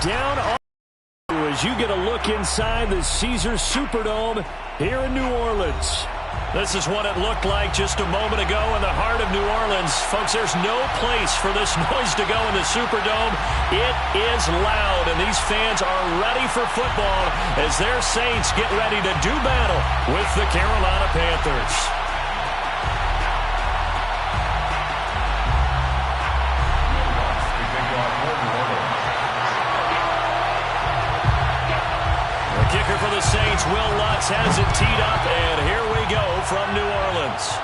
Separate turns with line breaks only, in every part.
down on as you get a look inside the Caesars Superdome here in New Orleans. This is what it looked like just a moment ago in the heart of New Orleans. Folks, there's no place for this noise to go in the Superdome. It is loud, and these fans are ready for football as their Saints get ready to do battle with the Carolina Panthers. Kicker for the Saints, Will Lutz has it teed up, and here we go from New Orleans.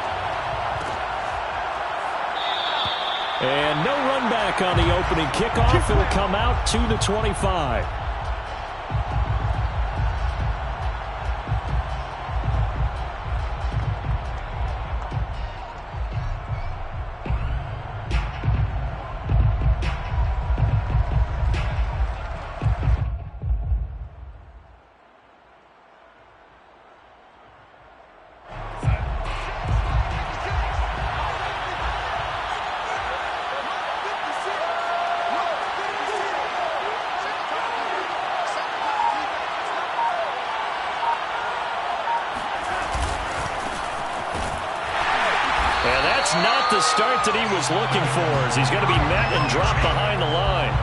And no run back on the opening kickoff. It'll come out to the 25. Not the start that he was looking for as he's going to be met and dropped behind the line.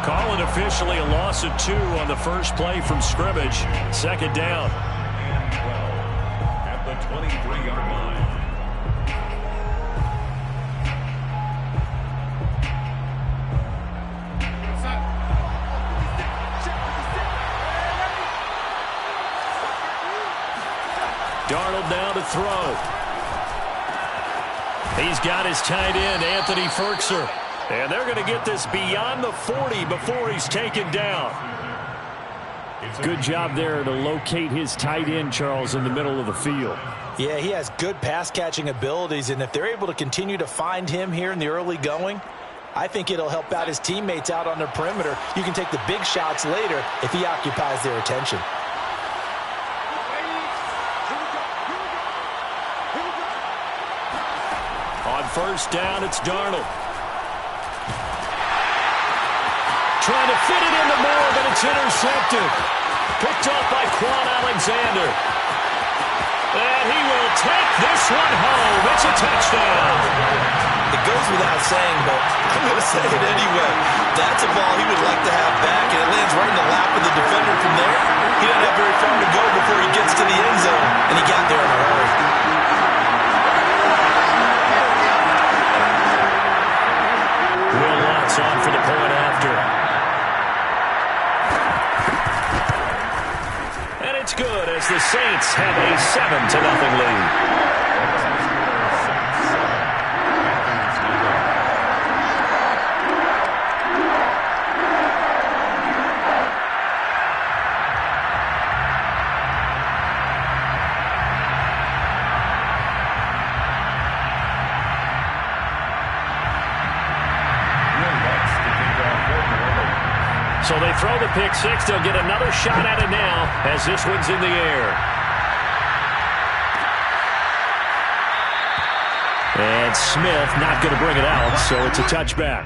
Call it officially a loss of 2 on the first play from scrimmage. Second down.
And 12 at the 23-yard line.
Darnold now to throw. He's got his tight end, Anthony Firkser. And they're going to get this beyond the 40 before he's taken down. Good job there to locate his tight end, Charles, in the middle of the field.
Yeah, he has good pass-catching abilities, and if they're able to continue to find him here in the early going, I think it'll help out his teammates out on the perimeter. You can take the big shots later if he occupies their attention.
On first down, it's Darnold. Trying to fit it into Moore, but it's intercepted. Picked off by Quan Alexander. And he will take this one home. It's a touchdown.
It goes without saying, but I'm going to say it anyway. That's a ball he would like to have back, and it lands right in the lap of the defender from there. He doesn't have very far to go before he gets to the end zone, and he got there in a hurry.
Will Lutz on for the point after. And it's good as the Saints have a 7-0 lead. So they throw the pick six. They'll get another shot at it now as this one's in the air. And Smith not going to bring it out, so it's a touchback.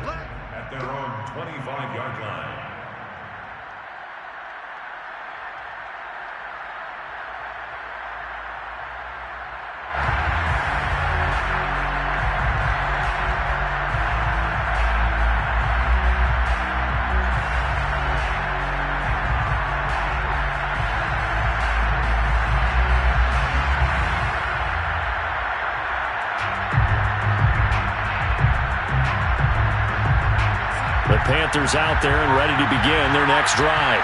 At their own 25-yard line.
The Panthers out there and ready to begin their next drive.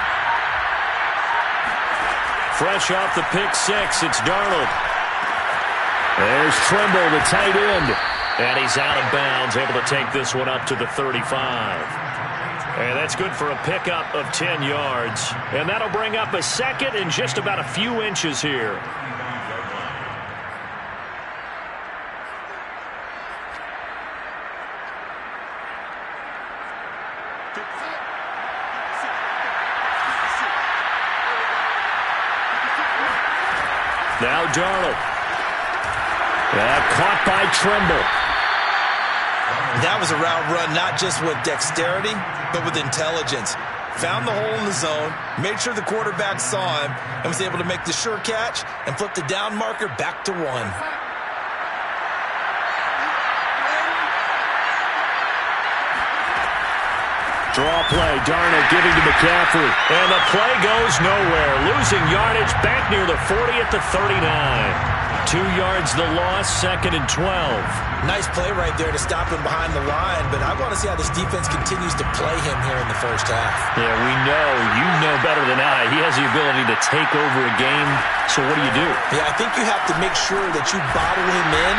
Fresh off the pick six, it's Darnold. There's Trimble, the tight end. And he's out of bounds, able to take this one up to the 35. And that's good for a pickup of 10 yards. And that'll bring up a second and just about a few inches here. Now Darnold. Caught by Trimble.
That was a route run not just with dexterity, but with intelligence. found the hole in the zone, made sure the quarterback saw him, and was able to make the sure catch and flip the down marker back to 1.
Draw play, Darnold giving to McCaffrey. And the play goes nowhere. Losing yardage back near the 40 at the 39. 2 yards the loss, 2nd and 12.
Nice play right there to stop him behind the line, but I want to see how this defense continues to play him here in the first half.
Yeah, we know. You know better than I. He has the ability to take over a game, so what do you do?
Yeah, I think you have to make sure that you bottle him in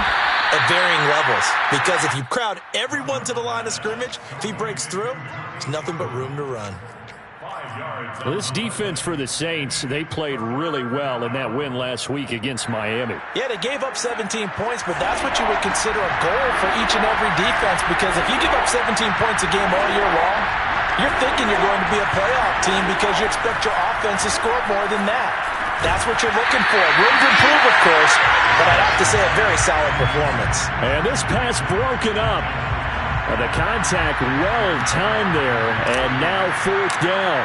at varying levels, because if you crowd everyone to the line of scrimmage, if he breaks through, there's nothing but room to run.
Well, this defense for the Saints, they played really well in that win last week against Miami.
Yeah, they gave up 17 points, but that's what you would consider a goal for each and every defense, because if you give up 17 points a game all year long, you're thinking you're going to be a playoff team because you expect your offense to score more than that. That's what you're looking for. Room to improve, of course, but I'd have to say a very solid performance.
And this pass broken up. The contact well timed there, and now 4th down.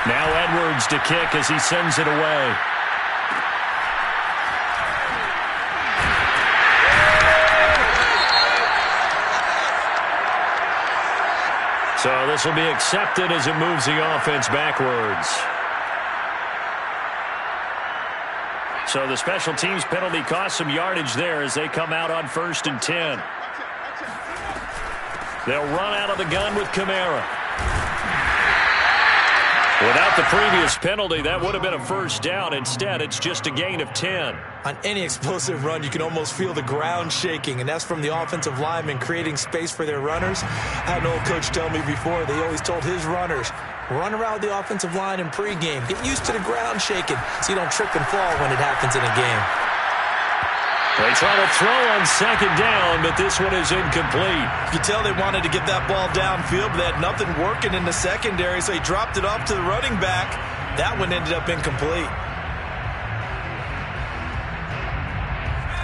Now Edwards to kick as he sends it away. So this will be accepted as it moves the offense backwards. So the special teams penalty cost some yardage there as they come out on 1st and 10. They'll run out of the gun with Kamara. Without the previous penalty, that would have been a 1st down. Instead, it's just a gain of 10.
On any explosive run, you can almost feel the ground shaking, and that's from the offensive linemen creating space for their runners. I had an old coach tell me before, they always told his runners, run around the offensive line in pregame. Get used to the ground shaking so you don't trip and fall when it happens in a game.
They try to throw on 2nd down, but this one is incomplete.
You can tell they wanted to get that ball downfield, but they had nothing working in the secondary, so he dropped it off to the running back. That one ended up incomplete.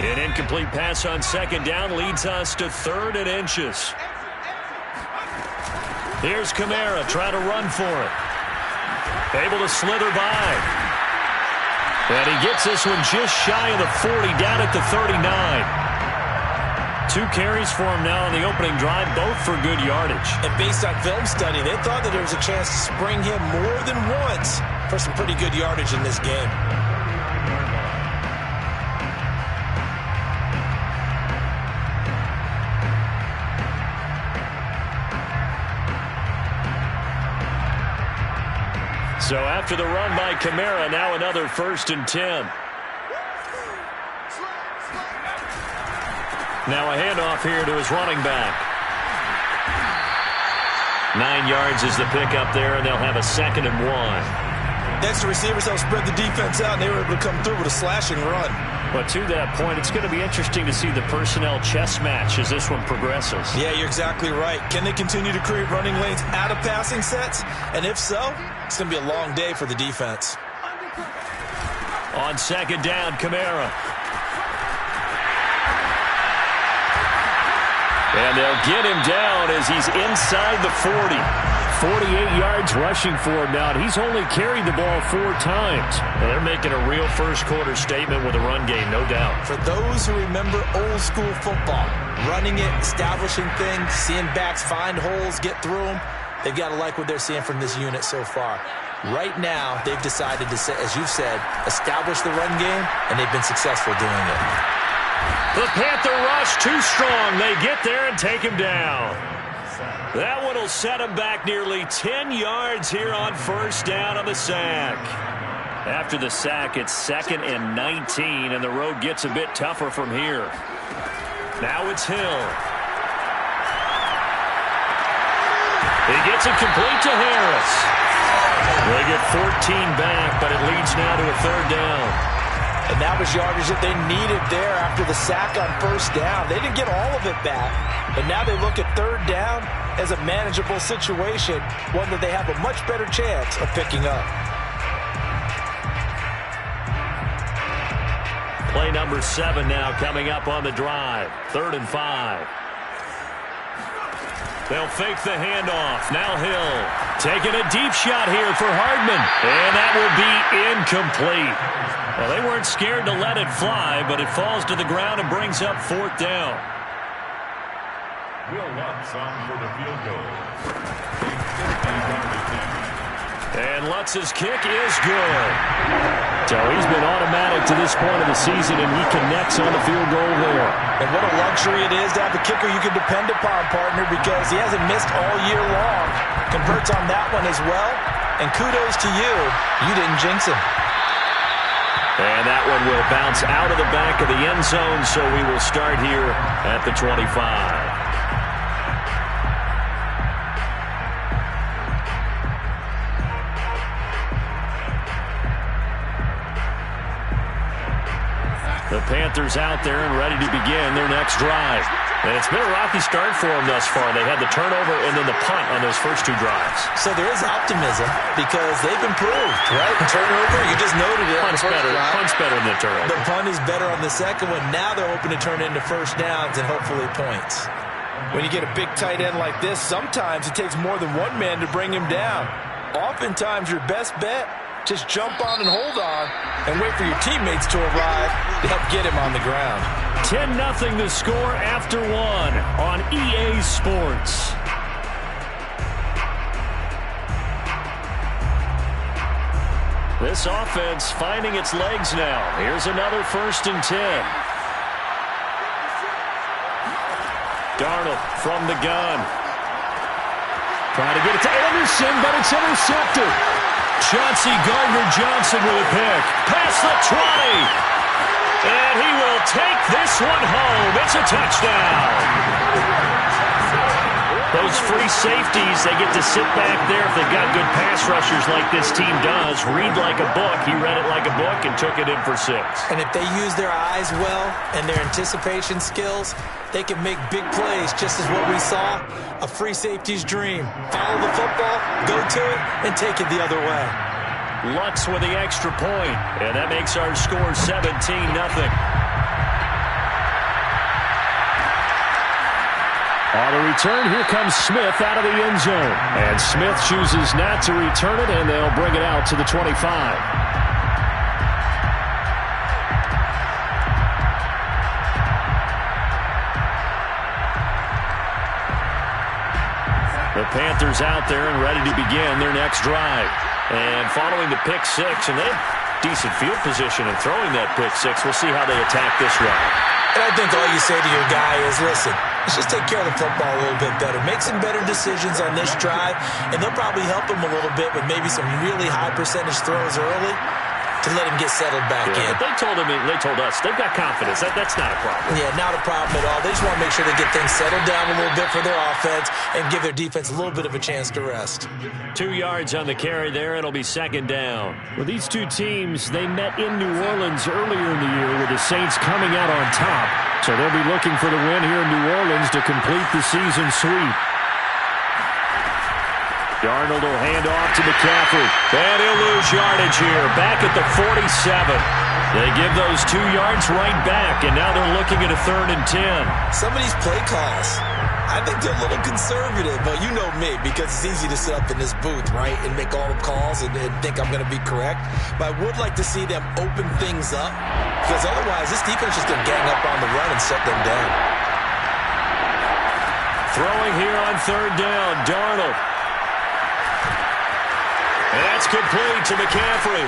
An incomplete pass on 2nd down leads us to 3rd and inches. Here's Kamara trying to run for it. Able to slither by. And he gets this one just shy of the 40, down at the 39. 2 carries for him now on the opening drive, both for good yardage.
And based on film study, they thought that there was a chance to spring him more than once for some pretty good yardage in this game.
So after the run by Kamara, now another 1st and 10. Now a handoff here to his running back. 9 yards is the pickup there, and they'll have a 2nd and 1.
Next, the receivers helped spread the defense out, and they were able to come through with a slashing run.
But to that point, it's going to be interesting to see the personnel chess match as this one progresses.
Yeah, you're exactly right. Can they continue to create running lanes out of passing sets? And if so, it's going to be a long day for the defense.
On 2nd down, Kamara. And they'll get him down as he's inside the 40. 48 yards rushing for him now. He's only carried the ball 4 times. Well, they're making a real first-quarter statement with a run game, no doubt.
For those who remember old-school football, running it, establishing things, seeing backs find holes, get through them, they've got to like what they're seeing from this unit so far. Right now, they've decided to, as you've said, establish the run game, and they've been successful doing it.
The Panther rush too strong. They get there and take him down. That one will set him back nearly 10 yards here on 1st down on the sack. After the sack, it's 2nd and 19, and the road gets a bit tougher from here. Now it's Hill. He gets it complete to Harris. They get 14 back, but it leads now to a 3rd down.
And that was yardage that they needed there after the sack on 1st down. They didn't get all of it back, but now they look at 3rd down as a manageable situation, one that they have a much better chance of picking up.
Play number 7 now coming up on the drive. 3rd and 5. They'll fake the handoff. Now Hill taking a deep shot here for Hardman. And that will be incomplete. Well, they weren't scared to let it fly, but it falls to the ground and brings up 4th down.
Will Lutz on for the field goal.
And Lutz's kick is good. So he's been automatic to this point of the season, and he connects on the field goal there.
And what a luxury it is to have a kicker you can depend upon, partner, because he hasn't missed all year long. Converts on that one as well. And kudos to you. You didn't jinx him.
And that one will bounce out of the back of the end zone, so we will start here at the 25. The Panthers out there and ready to begin their next drive. And it's been a rocky start for them thus far. They had the turnover and then the punt on those first 2 drives.
So there is optimism because they've improved, right? Turnover, you just noted it.
Punt's better than the turnover.
The punt is better on the second one. Now they're hoping to turn into first downs and hopefully points. When you get a big tight end like this, sometimes it takes more than one man to bring him down. Oftentimes your best bet, just jump on and hold on and wait for your teammates to arrive to help get him on the ground.
10-0 the score after 1 on EA Sports. This offense finding its legs now. Here's another 1st and 10. Darnold from the gun. Trying to get it to Anderson, but it's intercepted. Chauncey Gardner-Johnson with a pick. Past the 20. And he will take this one home. It's a touchdown. Those free safeties, they get to sit back there if they've got good pass rushers like this team does. Read like a book. He read it like a book and took it in for 6.
And if they use their eyes well and their anticipation skills, they can make big plays, just as what we saw. A free safety's dream. Follow the football, go to it, and take it the other way.
Lutz with the extra point, and that makes our score 17-0. On the return, here comes Smith out of the end zone. And Smith chooses not to return it, and they'll bring it out to the 25. The Panthers out there and ready to begin their next drive. And following the pick 6, and they have decent field position in throwing that pick 6. We'll see how they attack this drive.
And I think all you say to your guy is, listen, let's just take care of the football a little bit better. Make some better decisions on this drive, and they'll probably help him a little bit with maybe some really high percentage throws early to let him get settled back in.
But they told us, they've got confidence. That's not a problem.
Yeah, not a problem at all. They just want to make sure they get things settled down a little bit for their offense and give their defense a little bit of a chance to rest.
2 yards on the carry there. It'll be 2nd down. Well, these two teams, they met in New Orleans earlier in the year with the Saints coming out on top. So they'll be looking for the win here in New Orleans to complete the season sweep. Darnold will hand off to McCaffrey. And he'll lose yardage here. Back at the 47. They give those 2 yards right back, and now they're looking at a 3rd and 10.
Some of these play calls, I think they're a little conservative, but you know me, because it's easy to sit up in this booth, right, and make all the calls and think I'm going to be correct. But I would like to see them open things up, because otherwise this defense is going to gang up on the run and shut them down.
Throwing here on 3rd down, Darnold. And that's complete to McCaffrey.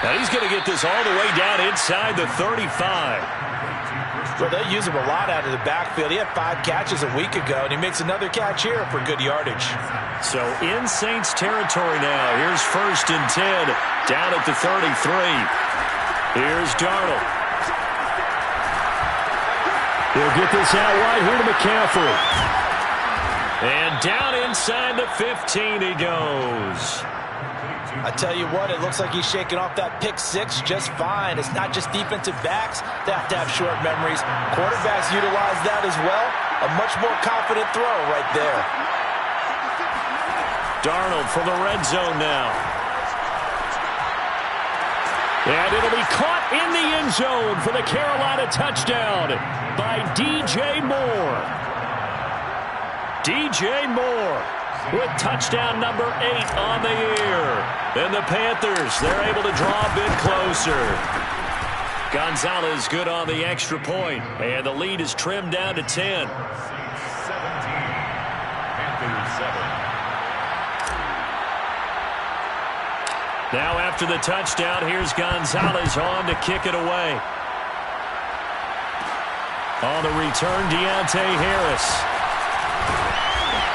Now he's going to get this all the way down inside the 35.
Well, they use him a lot out of the backfield. He had 5 catches a week ago, and he makes another catch here for good yardage.
So in Saints territory now. Here's 1st and 10 down at the 33. Here's Darnold. He'll get this out wide here to McCaffrey. And down inside the 15 he goes.
I tell you what, it looks like he's shaking off that pick 6 just fine. It's not just defensive backs that have to have short memories. Quarterbacks utilize that as well. A much more confident throw right there.
Darnold from the red zone now. And it'll be caught in the end zone for the Carolina touchdown by DJ Moore. DJ Moore with touchdown number 8 on the year. And the Panthers, they're able to draw a bit closer. Gonzalez good on the extra point, and the lead is trimmed down to 10.
17. Panthers 7.
Now after the touchdown, here's Gonzalez on to kick it away. On the return, Deontay Harris.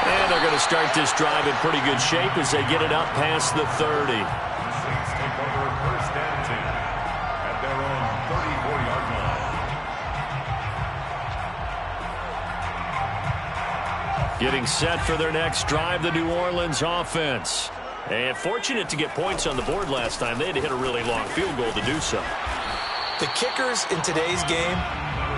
And they're going to start this drive in pretty good shape as they get it up past the 30.
Saints take over first and 10 at their own 34-yard line.
Getting set for their next drive, the New Orleans offense. And fortunate to get points on the board last time. They had to hit a really long field goal to do so.
The kickers in today's game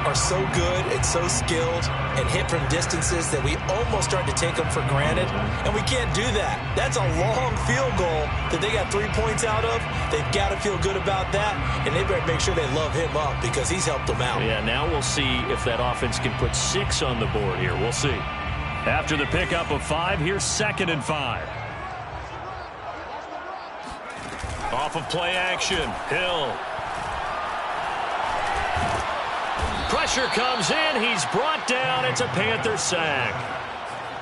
are so good and so skilled and hit from distances that we almost start to take them for granted, and we can't do that. That's a long field goal that they got 3 points out of. They've got to feel good about that, and they better make sure they love him up because he's helped them out.
Yeah, now we'll see if that offense can put 6 on the board here. We'll see. After the pickup of 5, here's 2nd and 5. Off of play action, Hill. Pressure comes in. He's brought down. It's a Panther sack.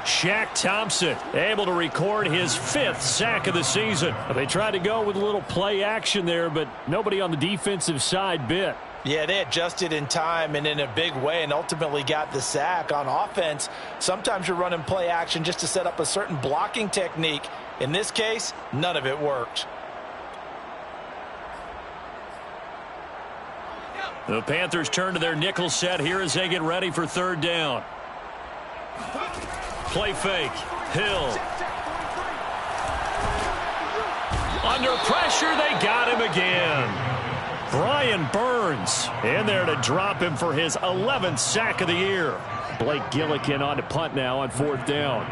Shaq Thompson able to record his 5th sack of the season. They tried to go with a little play action there, but nobody on the defensive side bit.
Yeah, they adjusted in time and in a big way and ultimately got the sack. On offense, sometimes you're running play action just to set up a certain blocking technique. In this case, none of it worked.
The Panthers turn to their nickel set here as they get ready for 3rd down. Play fake. Hill. Under pressure, they got him again. Brian Burns in there to drop him for his 11th sack of the year. Blake Gillikin on to punt now on 4th down.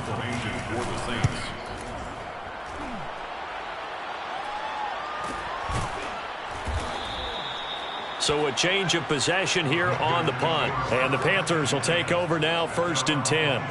Formation for the Saints.
So a change of possession here on the punt. And the Panthers will take over now 1st and 10.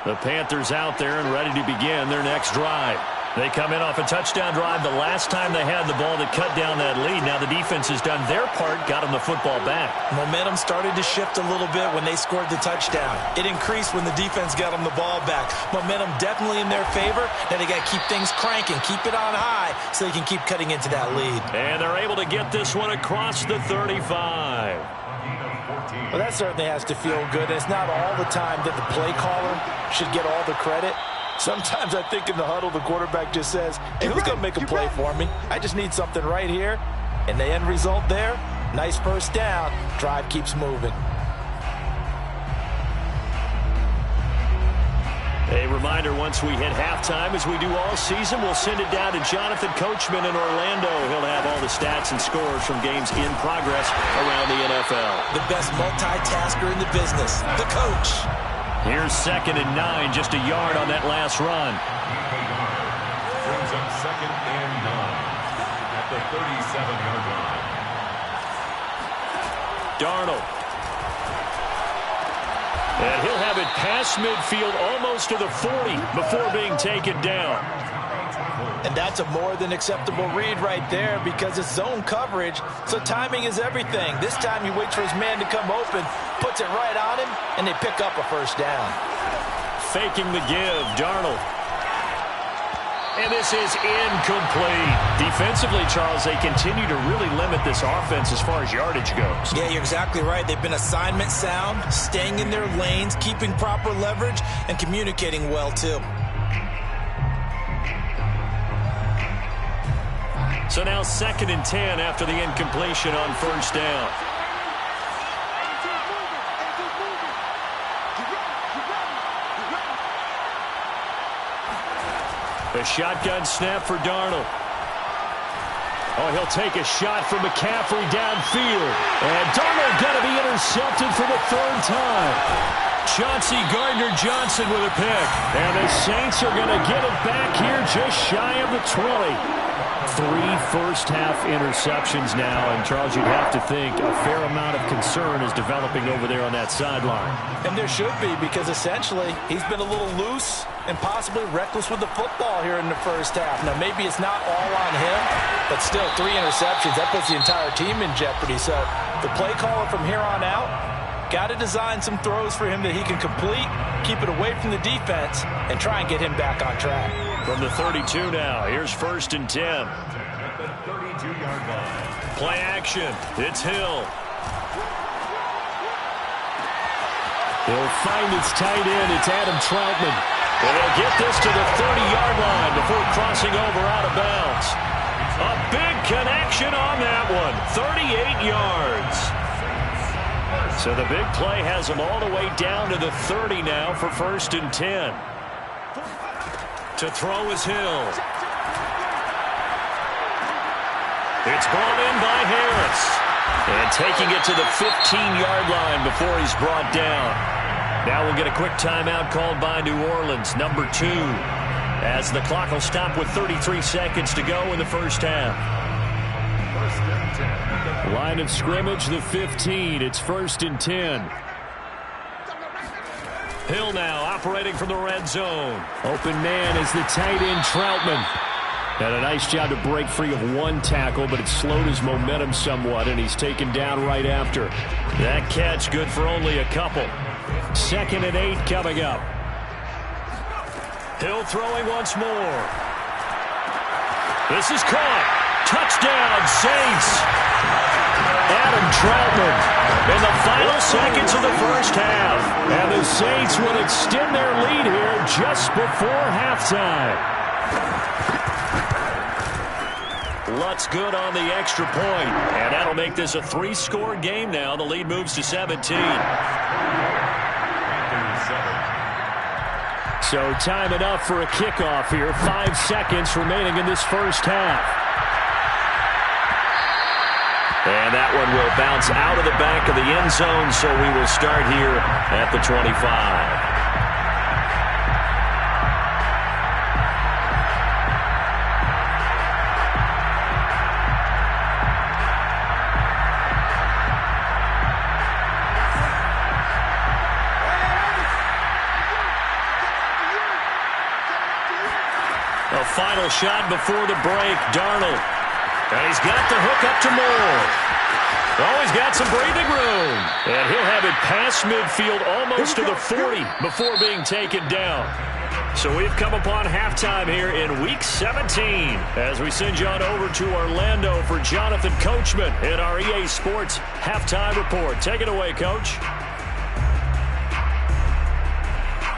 The Panthers out there and ready to begin their next drive. They come in off a touchdown drive the last time they had the ball to cut down that lead. Now the defense has done their part, got them the football back. Momentum started to shift a little bit when they scored the touchdown. It increased when the defense got them the ball back. Momentum definitely in their favor. Now they got to keep things cranking, keep it on high so they can keep cutting into that lead. And they're able to get this one across the 35. Well, that certainly has to feel good. It's not all the time that the play caller should get all the credit. Sometimes I think in the huddle, the quarterback just says, hey, who's going to make a play for me? I just need something right here. And the end result there, nice first down. Drive keeps moving. A reminder, once we hit halftime, as we do all season, we'll send it down to Jonathan Coachman in Orlando. He'll have all the stats and scores from games in progress around the NFL. The best multitasker in the business, the coach. Here's 2nd and 9, just a yard on that last run.
Brings up 2nd and 9 at the 37-yard line.
Darnold. And he'll have it past midfield almost to the 40 before being taken down. And that's a more than acceptable read right there because it's zone coverage, so timing is everything. This time he waits for his man to come open, puts it right on him, and they pick up a first down. Faking the give, Darnold. And this is incomplete. Defensively, Charles, they continue to really limit this offense as far as yardage goes. Yeah, you're exactly right. They've been assignment sound, staying in their lanes, keeping proper leverage, and communicating well, too. So now 2nd and 10 after the incompletion on first down. A shotgun snap for Darnold. Oh, he'll take a shot from McCaffrey downfield. And Darnold going to be intercepted for the 3rd time. Chauncey Gardner-Johnson with a pick. And the Saints are going to get it back here just shy of the 20. 3 first-half interceptions now, and Charles, you'd have to think a fair amount of concern is developing over there on that sideline.
And there should be, because essentially he's been a little loose and possibly reckless with the football here in the first half. Now, maybe it's not all on him, but still 3 interceptions. That puts the entire team in jeopardy. So the play caller from here on out got to design some throws for him that he can complete, keep it away from the defense, and try and get him back on track.
From the 32 now, here's 1st and 10.
At the 32-yard line.
Play action. It's Hill. He'll find his tight end. It's Adam Troutman. And he'll get this to the 30-yard line before crossing over out of bounds. A big connection on that one. 38 yards. So the big play has him all the way down to the 30 now for 1st and 10. To throw is Hill. It's brought in by Harris. And taking it to the 15-yard line before he's brought down. Now we'll get a quick timeout called by New Orleans, number 2. As the clock will stop with 33 seconds to go in the first half. Line of scrimmage, the 15. It's 1st and 10. Hill now operating from the red zone. Open man is the tight end Troutman. Had a nice job to break free of 1 tackle, but it slowed his momentum somewhat, and he's taken down right after. That catch good for only a couple. 2nd and 8 coming up. Hill throwing once more. This is caught. Touchdown, Saints. Adam Troutman in the final seconds of the first half. And the Saints will extend their lead here just before halftime. Lutz good on the extra point. And that'll make this a 3-score game now. The lead moves to 17. So time enough for a kickoff here. 5 seconds remaining in this first half. And that one will bounce out of the back of the end zone, so we will start here at the 25. A final shot before the break, Darnold. And he's got the hook up to Moore. Oh, he's got some breathing room. And he'll have it past midfield almost to the 40 before being taken down. So we've come upon halftime here in Week 17 as we send you on over to Orlando for Jonathan Coachman in our EA Sports Halftime Report. Take it away, Coach.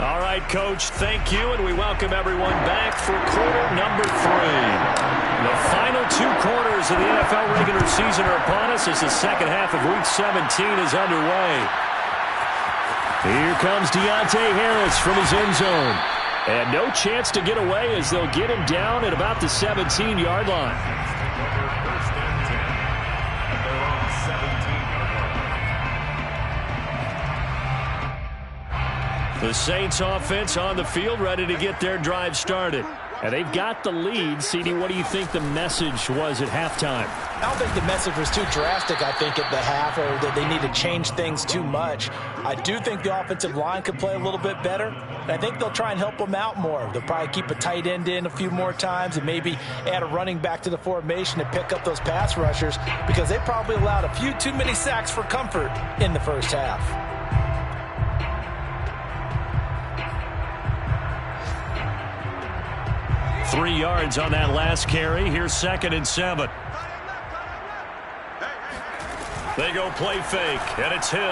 All right, Coach, thank you, and we welcome everyone back for quarter number 3. The final 2 quarters of the NFL regular season are upon us as the second half of Week 17 is underway. Here comes Deontay Harris from his end zone. And no chance to get away as they'll get him down at about the 17-yard line. The Saints offense on the field ready to get their drive started. And they've got the lead. CD, what do you think the message was at halftime?
I don't think the message was too drastic, I think, at the half, or that they need to change things too much. I do think the offensive line could play a little bit better, and I think they'll try and help them out more. They'll probably keep a tight end in a few more times and maybe add a running back to the formation to pick up those pass rushers, because they probably allowed a few too many sacks for comfort in the first half.
Three yards on that last carry. Here's 2nd and 7. They go play fake, and it's Hill.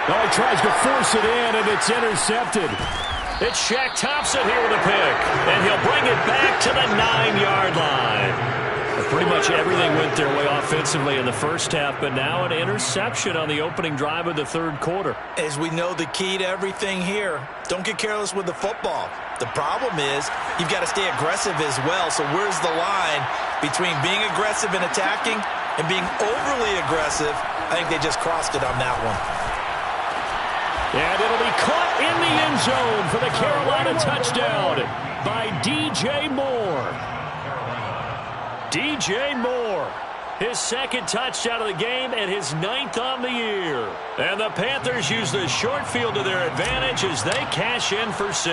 Oh, he tries to force it in, and it's intercepted. It's Shaq Thompson here with a pick, and he'll bring it back to the 9-yard line. Pretty much everything went their way offensively in the first half, but now an interception on the opening drive of the third quarter.
As we know, the key to everything here, don't get careless with the football. The problem is you've got to stay aggressive as well. So where's the line between being aggressive and attacking and being overly aggressive? I think they just crossed it on that one.
And it'll be caught in the end zone for the Carolina touchdown by DJ Moore. DJ Moore, his second touchdown of the game and his 9th on the year. And the Panthers use the short field to their advantage as they cash in for 6.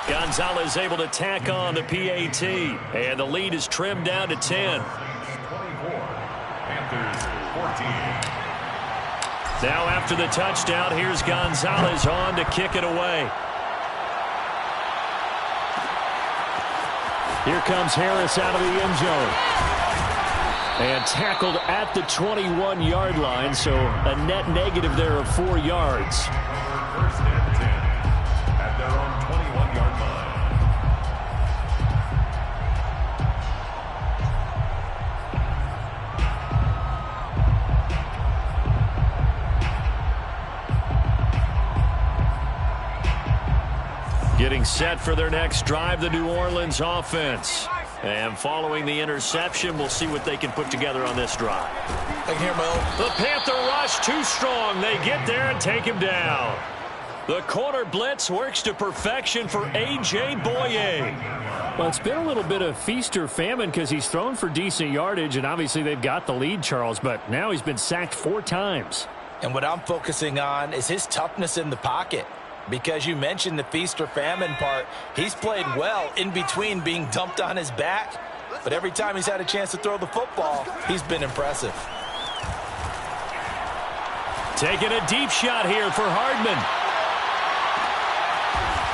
Gonzalez able to tack on the PAT, and the lead is trimmed down to 10.
24, Panthers 14.
Now after the touchdown, here's Gonzalez on to kick it away. Here comes Harris out of the end zone. And tackled at the 21-yard line, so a net negative there of 4 yards.
First and 10 at their own 21-yard line.
Getting set for their next drive, the New Orleans offense. And following the interception, we'll see what they can put together on this drive. The Panther rush too strong. They get there and take him down. The corner blitz works to perfection for A.J. Boye. Well, it's been a little bit of feast or famine because he's thrown for decent yardage, and obviously they've got the lead, Charles, but now he's been sacked 4 times.
And what I'm focusing on is his toughness in the pocket. Because you mentioned the feast or famine part, he's played well in between being dumped on his back. But every time he's had a chance to throw the football, he's been impressive.
Taking a deep shot here for Hardman.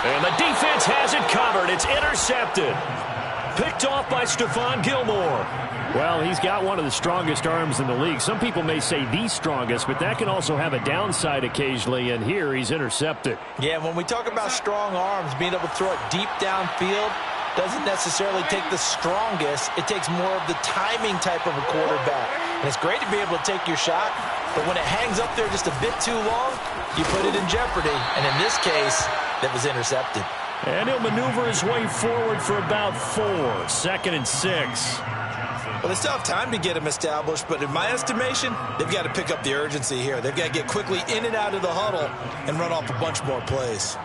And the defense has it covered. It's intercepted. Picked off by Stephon Gilmore. Well, he's got one of the strongest arms in the league. Some people may say the strongest, but that can also have a downside occasionally, and here he's intercepted.
Yeah, when we talk about strong arms, being able to throw it deep downfield doesn't necessarily take the strongest. It takes more of the timing type of a quarterback. And it's great to be able to take your shot, but when it hangs up there just a bit too long, you put it in jeopardy. And in this case, that was intercepted.
And he'll maneuver his way forward for about 4. 2nd and 6.
Well, they still have time to get him established, but in my estimation, they've got to pick up the urgency here. They've got to get quickly in and out of the huddle and run off a bunch more plays.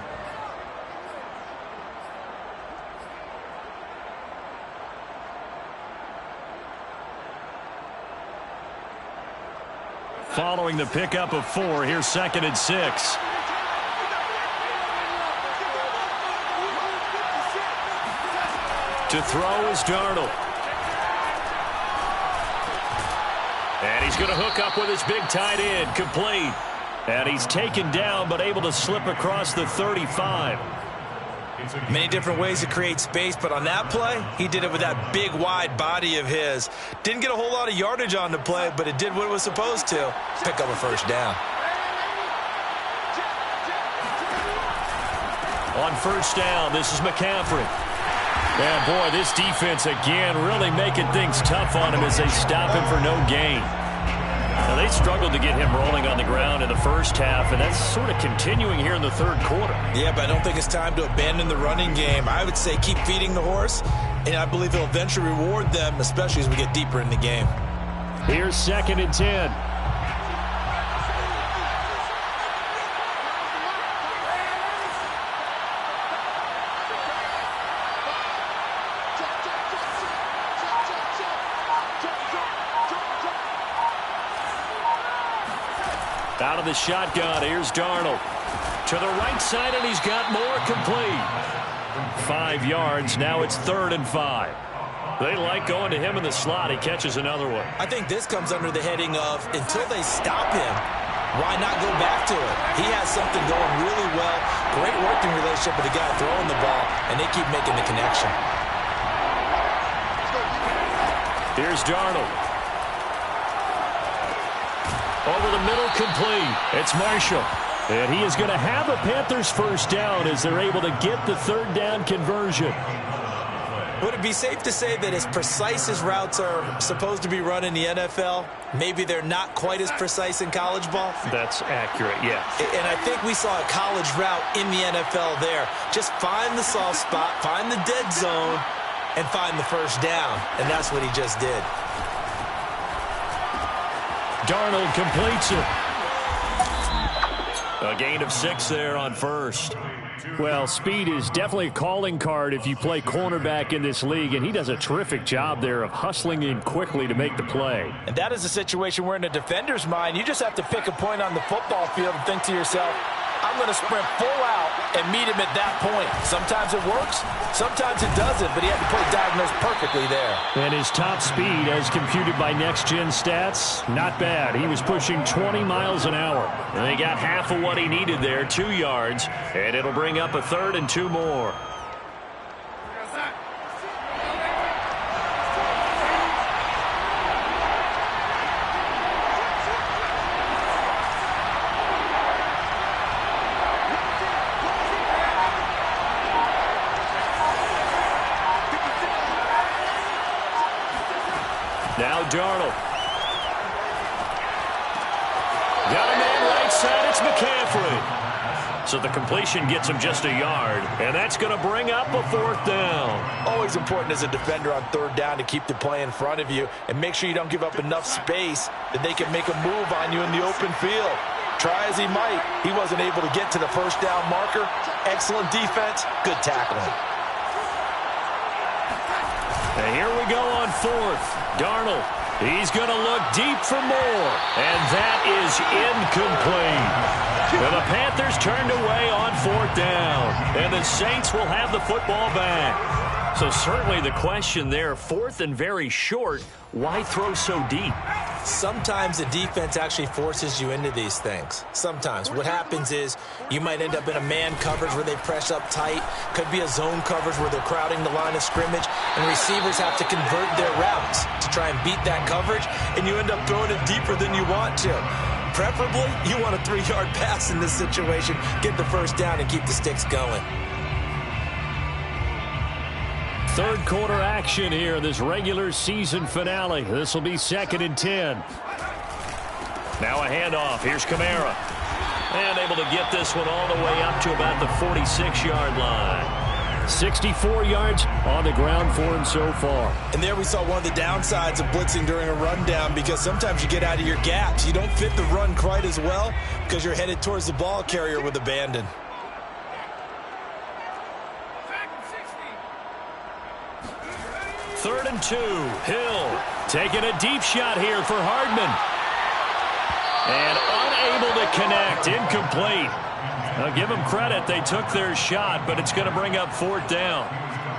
Following the pickup of 4, here's 2nd and 6. To throw is Darnold. And he's going to hook up with his big tight end, complete. And he's taken down, but able to slip across the 35.
Many different ways to create space, but on that play, he did it with that big, wide body of his. Didn't get a whole lot of yardage on the play, but it did what it was supposed to. Pick up a first down.
On first down, this is McCaffrey. And, boy, this defense, again, really making things tough on him as they stop him for no gain. Now, they struggled to get him rolling on the ground in the first half, and that's sort of continuing here in the third quarter.
Yeah, but I don't think it's time to abandon the running game. I would say keep feeding the horse, and I believe he'll eventually reward them, especially as we get deeper in the game.
Here's 2nd and 10. Out of the shotgun, here's Darnold. To the right side, and he's got more, complete. 5 yards, now it's 3rd and 5. They like going to him in the slot. He catches another one.
I think this comes under the heading of, until they stop him, why not go back to it? He has something going really well. Great working relationship with the guy throwing the ball, and they keep making the connection.
Here's Darnold. Over the middle, complete. It's Marshall. And he is going to have a Panthers first down as they're able to get the 3rd down conversion.
Would it be safe to say that as precise as routes are supposed to be run in the NFL, maybe they're not quite as precise in college ball?
That's accurate, yes.
And I think we saw a college route in the NFL there. Just find the soft spot, find the dead zone, and find the first down. And that's what he just did.
Darnold completes it. A gain of 6 there on first. Well, speed is definitely a calling card if you play cornerback in this league, and he does a terrific job there of hustling in quickly to make the play.
And that is a situation where in a defender's mind, you just have to pick a point on the football field and think to yourself, I'm going to sprint full out and meet him at that point. Sometimes it works, sometimes it doesn't, but he had to play diagonals perfectly there.
And his top speed, as computed by Next Gen Stats, not bad. He was pushing 20 miles an hour. And they got half of what he needed there, 2 yards, and it'll bring up a 3rd and 2 more. Now Darnold. Got a man right side. It's McCaffrey. So the completion gets him just a yard, and that's going to bring up a 4th down.
Always important as a defender on 3rd down to keep the play in front of you and make sure you don't give up enough space that they can make a move on you in the open field. Try as he might, he wasn't able to get to the 1st down marker. Excellent defense, good tackling.
And here we go on 4th. Darnold, he's going to look deep for more. And that is incomplete. And the Panthers turned away on 4th down. And the Saints will have the football back. So certainly the question there, 4th and very short, why throw so deep?
Sometimes the defense actually forces you into these things. Sometimes. What happens is you might end up in a man coverage where they press up tight. Could be a zone coverage where they're crowding the line of scrimmage. And receivers have to convert their routes to try and beat that coverage. And you end up throwing it deeper than you want to. Preferably, you want a 3-yard pass in this situation. Get the 1st down and keep the sticks going.
3rd quarter action here in this regular season finale. This will be 2nd and 10. Now a handoff. Here's Kamara. And able to get this one all the way up to about the 46-yard line. 64 yards on the ground for him so far.
And there we saw one of the downsides of blitzing during a rundown, because sometimes you get out of your gaps. You don't fit the run quite as well because you're headed towards the ball carrier with abandon.
3rd and 2. Hill taking a deep shot here for Hardman. And unable to connect. Incomplete. Now give them credit. They took their shot, but it's going to bring up 4th down.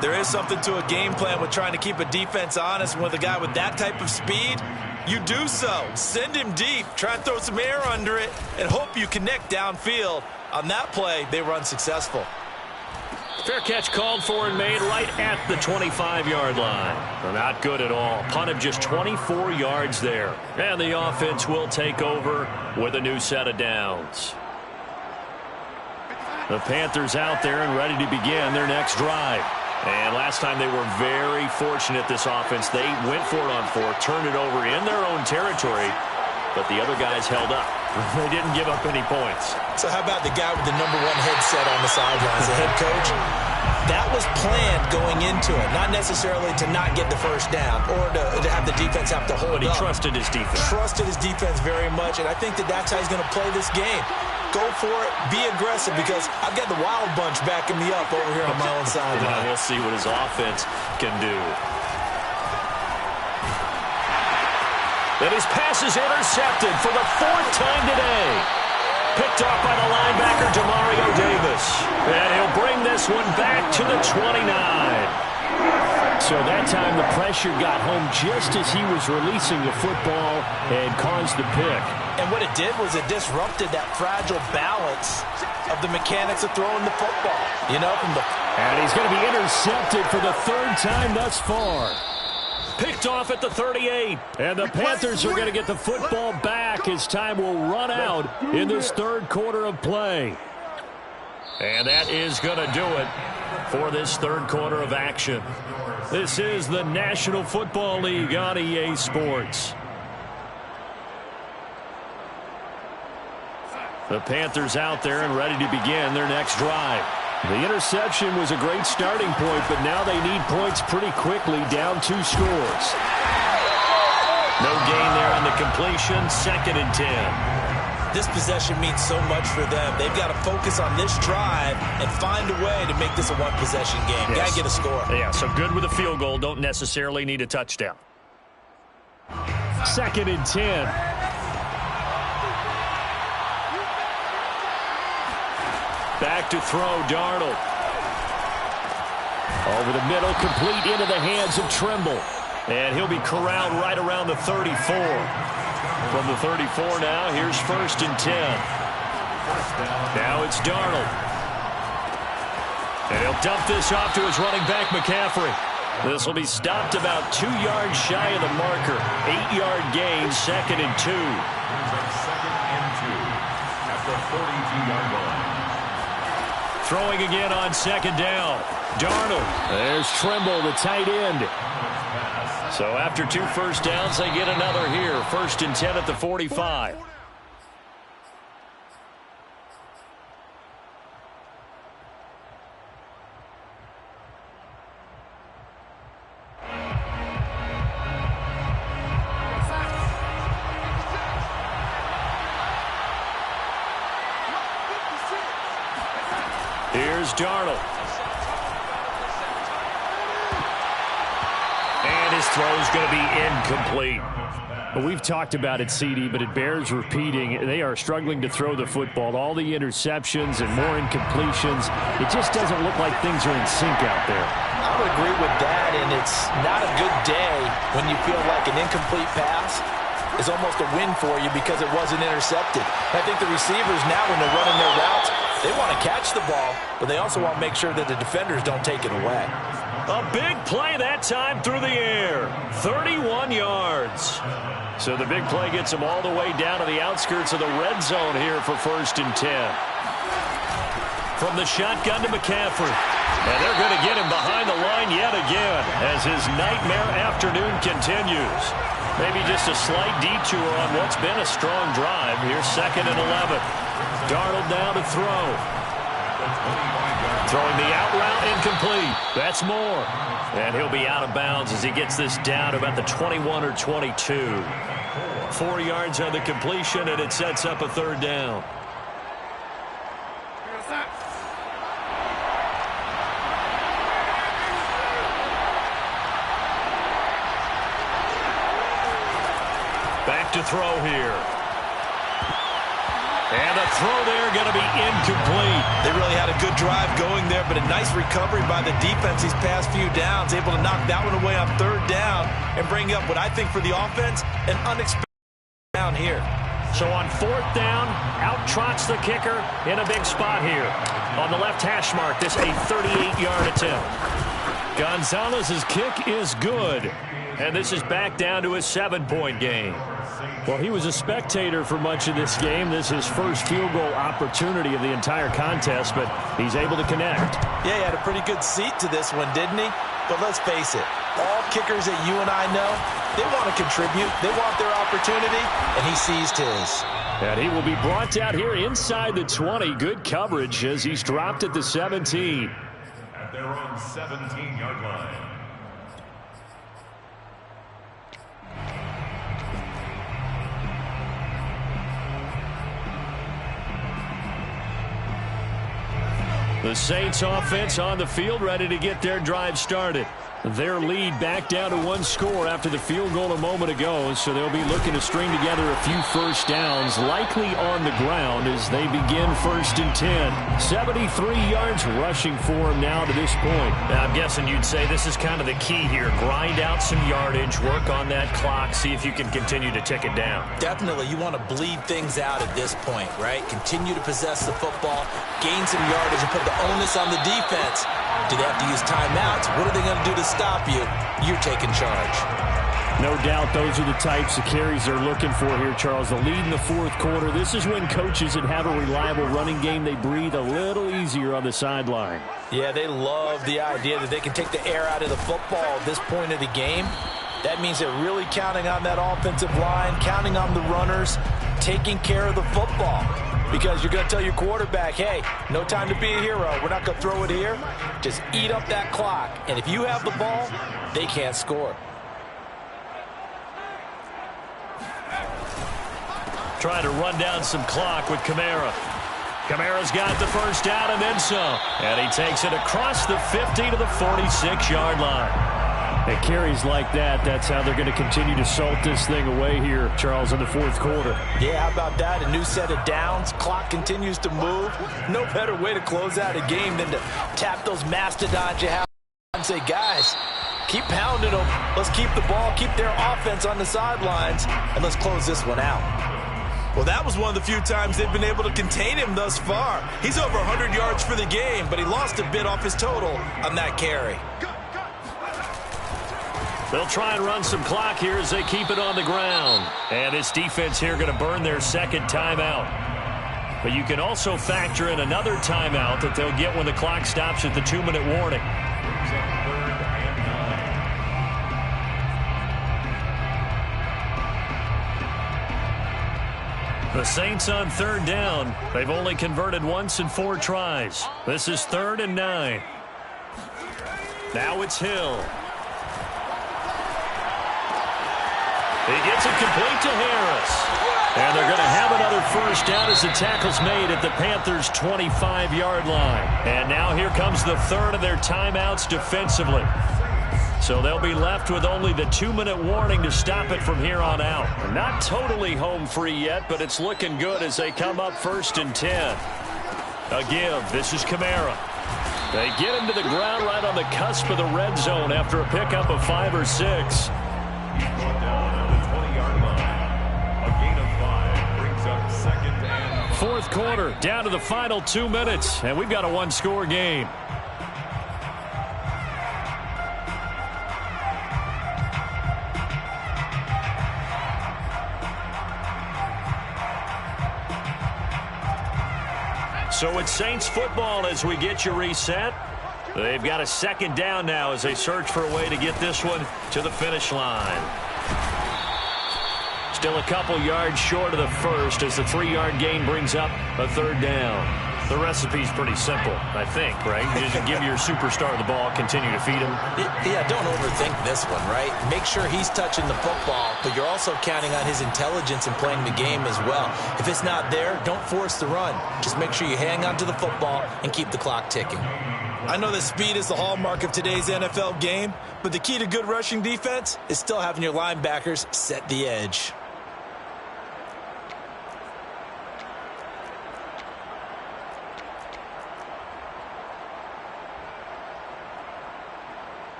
There is something to a game plan with trying to keep a defense honest. With a guy with that type of speed, you do so. Send him deep. Try and throw some air under it and hope you connect downfield. On that play, they were unsuccessful.
Fair catch called for and made right at the 25-yard line. They're not good at all. Punt of just 24 yards there. And the offense will take over with a new set of downs. The Panthers out there and ready to begin their next drive. And last time they were very fortunate, this offense. They went for it on 4th, turned it over in their own territory, but the other guys held up. They didn't give up any points.
So how about the guy with the #1 headset on the sidelines, the head coach? That was planned going into it, not necessarily to not get the 1st down or to have the defense have to hold up.
But he trusted his defense.
Trusted his defense very much, and I think that's how he's going to play this game. Go for it, be aggressive, because I've got the wild bunch backing me up over here on my own sideline.
We'll see what his offense can do. And his pass is intercepted for the 4th time today. Picked off by the linebacker, Demario Davis. And he'll bring this one back to the 29. So that time the pressure got home just as he was releasing the football and caused the pick.
And what it did was it disrupted that fragile balance of the mechanics of throwing the football. You know,
and he's going to be intercepted for the 3rd time thus far. Picked off at the 38. And the Panthers are going to get the football back as time will run out in this 3rd quarter of play. And that is going to do it for this 3rd quarter of action. This is the National Football League on EA Sports. The Panthers out there and ready to begin their next drive. The interception was a great starting point, but now they need points pretty quickly, down 2 scores. No gain there on the completion, 2nd and 10.
This possession means so much for them. They've got to focus on this drive and find a way to make this a one-possession game.
Yes.
Got to get a score.
Yeah, so good with a field goal. Don't necessarily need a touchdown. 2nd and 10. Back to throw, Darnold. Over the middle, complete into the hands of Trimble. And he'll be corralled right around the 34. From the 34 now, here's 1st and 10. Now it's Darnold. And he'll dump this off to his running back, McCaffrey. This will be stopped about 2 yards shy of the marker. 8-yard gain, 2nd and 2.
2nd and 2 at the 42-yard line.
Throwing again on 2nd down. Darnold. There's Trimble, the tight end. So after 2 first downs, they get another here. 1st and 10 at the 45. Here's Darnold. And his throw's going to be incomplete. Well, we've talked about it, CD, but it bears repeating. They are struggling to throw the football. All the interceptions and more incompletions. It just doesn't look like things are in sync out there.
I would agree with that, and it's not a good day when you feel like an incomplete pass is almost a win for you because it wasn't intercepted. I think the receivers now, when they're running their routes, they want to catch the ball, but they also want to make sure that the defenders don't take it away.
A big play that time through the air. 31 yards. So the big play gets them all the way down to the outskirts of the red zone here for 1st and 10. From the shotgun to McCaffrey. And they're going to get him behind the line yet again as his nightmare afternoon continues. Maybe just a slight detour on what's been a strong drive. Here's 2nd and 11. Darnold now to throw. Throwing the out route incomplete. That's Moore. And he'll be out of bounds as he gets this down to about the 21 or 22. 4 yards on the completion, and it sets up a 3rd down. Back to throw here. And a throw there going to be incomplete.
They really had a good drive going there, but a nice recovery by the defense these past few downs, able to knock that one away on 3rd down and bring up what I think for the offense, an unexpected down here.
So on 4th down, out trots the kicker in a big spot here. On the left hash mark, this a 38-yard attempt. Gonzalez's kick is good. And this is back down to a 7-point game. Well, he was a spectator for much of this game. This is his first field goal opportunity of the entire contest, but he's able to connect.
Yeah, he had a pretty good seat to this one, didn't he? But let's face it, all kickers that you and I know, they want to contribute. They want their opportunity, and he seized his.
And he will be brought out here inside the 20. Good coverage as he's dropped at the 17.
At their own 17-yard line.
The Saints offense on the field, ready to get their drive started. Their lead back down to 1 score after the field goal a moment ago, so they'll be looking to string together a few first downs, likely on the ground as they begin 1st and 10. 73 yards rushing for him now to this point. Now, I'm guessing you'd say this is kind of the key here. Grind out some yardage, work on that clock, see if you can continue to tick it down.
Definitely, you want to bleed things out at this point, right? Continue to possess the football, gain some yardage, and put the onus on the defense. Do they have to use timeouts? What are they going to do to stop you? You're taking charge.
No doubt those are the types of carries they're looking for here, Charles. The lead in the 4th quarter. This is when coaches that have a reliable running game, they breathe a little easier on the sideline.
Yeah, they love the idea that they can take the air out of the football at this point of the game. That means they're really counting on that offensive line, counting on the runners, taking care of the football. Because you're going to tell your quarterback, hey, no time to be a hero. We're not going to throw it here. Just eat up that clock. And if you have the ball, they can't score.
Trying to run down some clock with Kamara. Kamara's got the first down and then some. And he takes it across the 50 to the 46-yard line. It carries like that. That's how they're going to continue to salt this thing away here, Charles, in the fourth quarter.
Yeah, how about that? A new set of downs. Clock continues to move. No better way to close out a game than to tap those mastodons you have and say, guys, keep pounding them. Let's keep the ball, keep their offense on the sidelines, and let's close this one out.
Well, that was one of the few times they've been able to contain him thus far. He's over 100 yards for the game, but he lost a bit off his total on that carry.
They'll try and run some clock here as they keep it on the ground. And this defense here going to burn their second timeout. But you can also factor in another timeout that they'll get when the clock stops at the 2-minute warning. The Saints on third down. They've only converted once in 4 tries. This is 3rd and 9. Now it's Hill. He gets it complete to Harris. And they're going to have another first down as the tackle's made at the Panthers' 25-yard line. And now here comes the third of their timeouts defensively. So they'll be left with only the 2-minute warning to stop it from here on out. Not totally home free yet, but it's looking good as they come up 1st and 10. A give. This is Kamara. They get him to the ground right on the cusp of the red zone after a pickup of 5 or 6. Fourth quarter, down to the final 2 minutes, and we've got a 1-score game. So it's Saints football as we get you reset. They've got a second down now as they search for a way to get this one to the finish line. Still a couple yards short of the first as the 3-yard gain brings up a third down. The recipe's pretty simple, I think, right? You just give your superstar the ball, continue to feed him.
Yeah, don't overthink this one, right? Make sure he's touching the football, but you're also counting on his intelligence in playing the game as well. If it's not there, don't force the run. Just make sure you hang on to the football and keep the clock ticking.
I know that speed is the hallmark of today's NFL game, but the key to good rushing defense is still having your linebackers set the edge.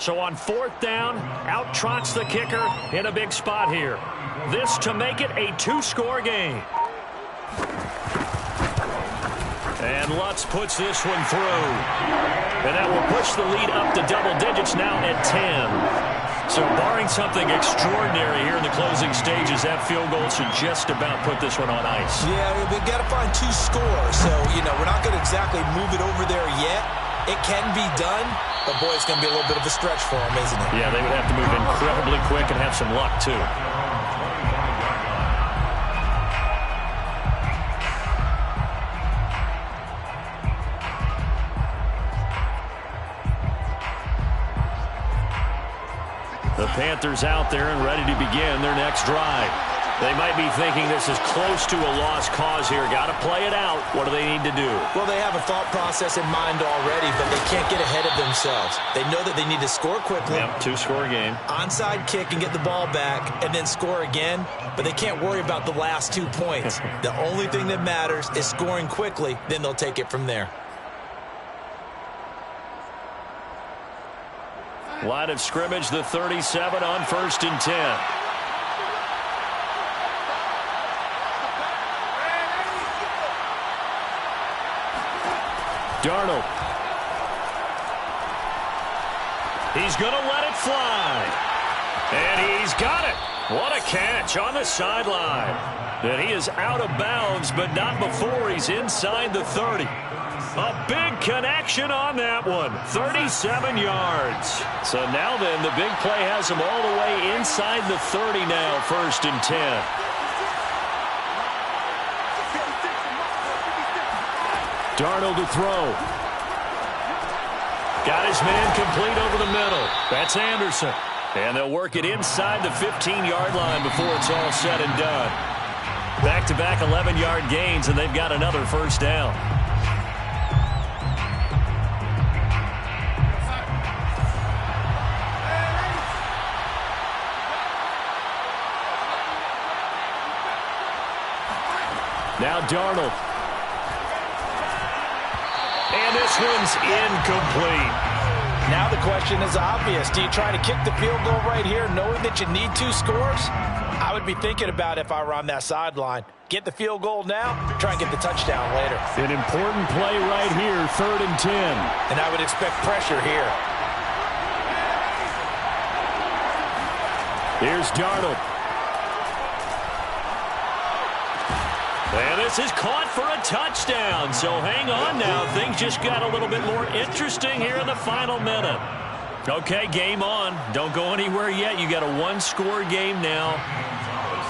So on 4th down, out trots the kicker in a big spot here. This to make it a 2-score game. And Lutz puts this one through. And that will push the lead up to double digits now at 10. So barring something extraordinary here in the closing stages, that field goal should just about put this one on ice.
Yeah, we've got to find 2 scores. So, we're not going to exactly move it over there yet. It can be done, but boy, it's going to be a little bit of a stretch for them, isn't it?
Yeah, they would have to move incredibly quick and have some luck, too. The Panthers out there and ready to begin their next drive. They might be thinking this is close to a lost cause here. Got to play it out. What do they need to do?
Well, they have a thought process in mind already, but they can't get ahead of themselves. They know that they need to score quickly.
Yep, 2-score game.
Onside kick and get the ball back and then score again, but they can't worry about the last 2 points. The only thing that matters is scoring quickly, then they'll take it from there.
Line of scrimmage, the 37 on 1st and 10. Darnold. He's going to let it fly. And he's got it. What a catch on the sideline. And he is out of bounds, but not before he's inside the 30. A big connection on that one. 37 yards. So now then, the big play has him all the way inside the 30 now, 1st and 10. Darnold to throw. Got his man complete over the middle. That's Anderson. And they'll work it inside the 15-yard line before it's all said and done. Back-to-back 11-yard gains, and they've got another 1st down. Now Darnold. And this one's incomplete.
Now the question is obvious. Do you try to kick the field goal right here knowing that you need 2 scores? I would be thinking about if I were on that sideline. Get the field goal now, try and get the touchdown later.
An important play right here, 3rd and 10.
And I would expect pressure here.
Here's Darnold. And this is caught for a touchdown. So hang on now. Things just got a little bit more interesting here in the final minute. Okay, game on. Don't go anywhere yet. You got a 1-score game now.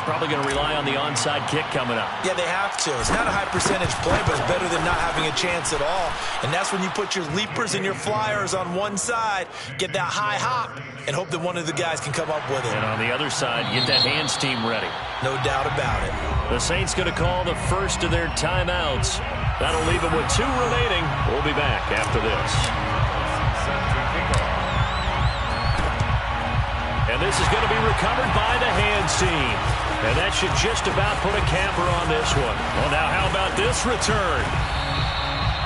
Probably going to rely on the onside kick coming up.
Yeah, they have to. It's not a high percentage play, but it's better than not having a chance at all. And that's when you put your leapers and your flyers on one side, get that high hop, and hope that one of the guys can come up with it.
And on the other side, get that hands team ready.
No doubt about it.
The Saints going to call the first of their timeouts. That'll leave them with 2 remaining. We'll be back after this. And this is going to be recovered by the hands team. And that should just about put a capper on this one. Well, now how about this return?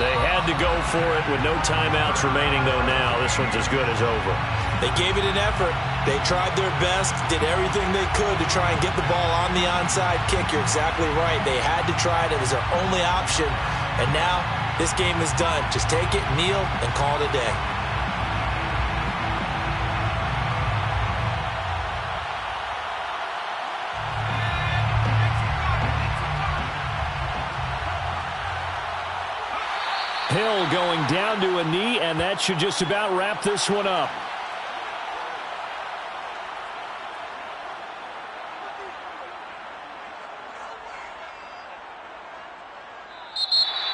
They had to go for it with no timeouts remaining, though now. This one's as good as over.
They gave it an effort. They tried their best, did everything they could to try and get the ball on the onside kick. You're exactly right. They had to try it. It was their only option. And now this game is done. Just take it, kneel, and call it a day.
Hill going down to a knee, and that should just about wrap this one up.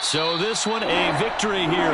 So this one a victory here.